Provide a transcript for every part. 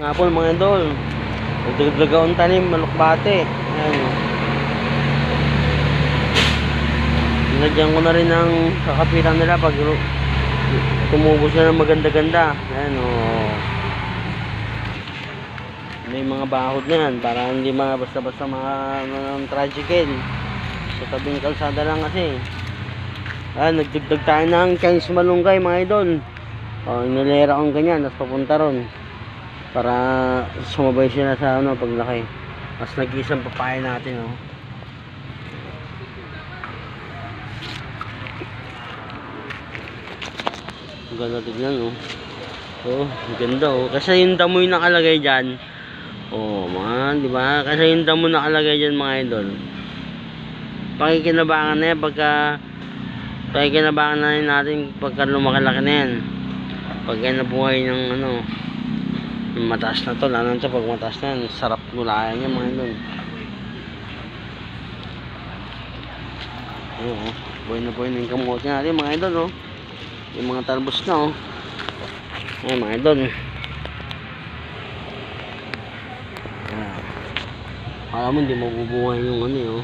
Nga po mga idol. Nagdagdaga ang tanim, malukbate. Ayan. Nilagyan ko na rin ng kakapitan nila pag tumubo sila ng maganda-ganda. Ayan o. May mga bahod na yan para hindi mga basta-basta mga tricycle. Sa tabing kalsada lang kasi. Ayan, nagdagdag tayo ng Chinese malunggay mga idol. O, inilera kong ganyan, tapos papunta ron. Para sumabay sila sa ano paglaki. Mas nag-isang papaya natin oh. Ang ganda tignan oh. Oh, ang ganda oh. Kasi yung damo yung nakalagay dyan. Oh man, di ba? Kasi yung damo nakalagay dyan mga idol. Pakikinabangan na yan pakikinabangan na natin pagka lumaki-laki na yan. Pagka nabuhay ng ano yung mataas na to, lalo na pag mataas na yan, sarap gulayan niya mga idol. Ayun, buhay na yung kamote natin mga idol oh. Yung mga talbos na oh. Ayun mga idol. Alam mo hindi mabubuhay yung ano oh.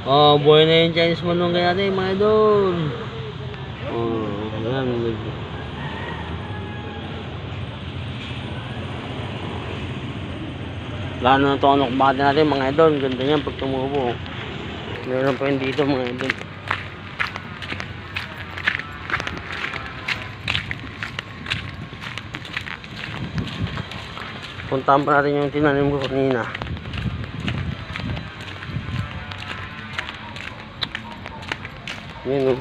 Oh, buhay na yung Chinese malunggay natin mga idol. Oh, ayan. Lalo na ito ang nukbate natin mga idol. Ganda niyan pag tumubo. Meron pa yun dito mga idol. Puntahan pa natin yung tinanim ko kanina. Yan o.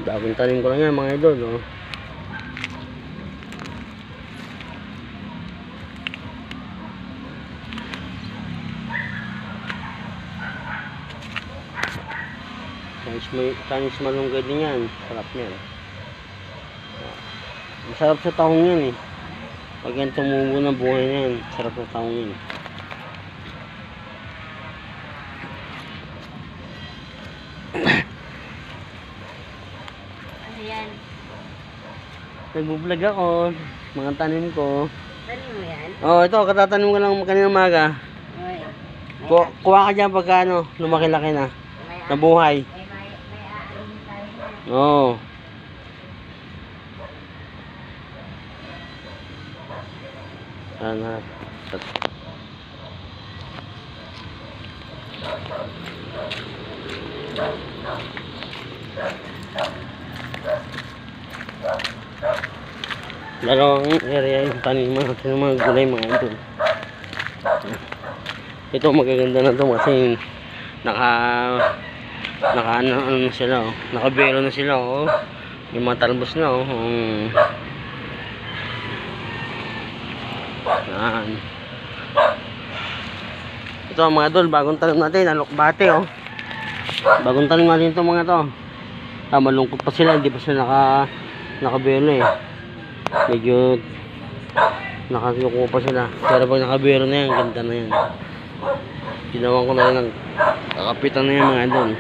Bagong tanim ko lang yan mga idol oh. Chinese malunggay din yan. Sarap yan. Masarap sa tahong yan eh. Pag yan tumubo na buhay na yan, sarap sa tahong yan. Yan. Nagbublog ako, mga tanim ko. Tanim mo yan? Oh, ito, katatanim ko lang kanina umaga. Kuha ka dyan pagka ano, lumaki-laki na. Nabuhay. Oo. Sana. Dalawang area yung taniman natin ng mga gulay mga ito. Ito magaganda na ito kasi ano na sila oh. Nakabero na sila oh. Yung mga talbos na oh. Yan. Ito mga idol, bagong tanim natin, alokbate oh. Bagong tanim natin ito mga to. Malungkot pa sila, hindi pa sila nakabero eh. Medyo nakasuko pa sila. Pero pag nakabero na yan, ganda na yan. Ginawan ko na rin ng kakapitan na yan mga idol.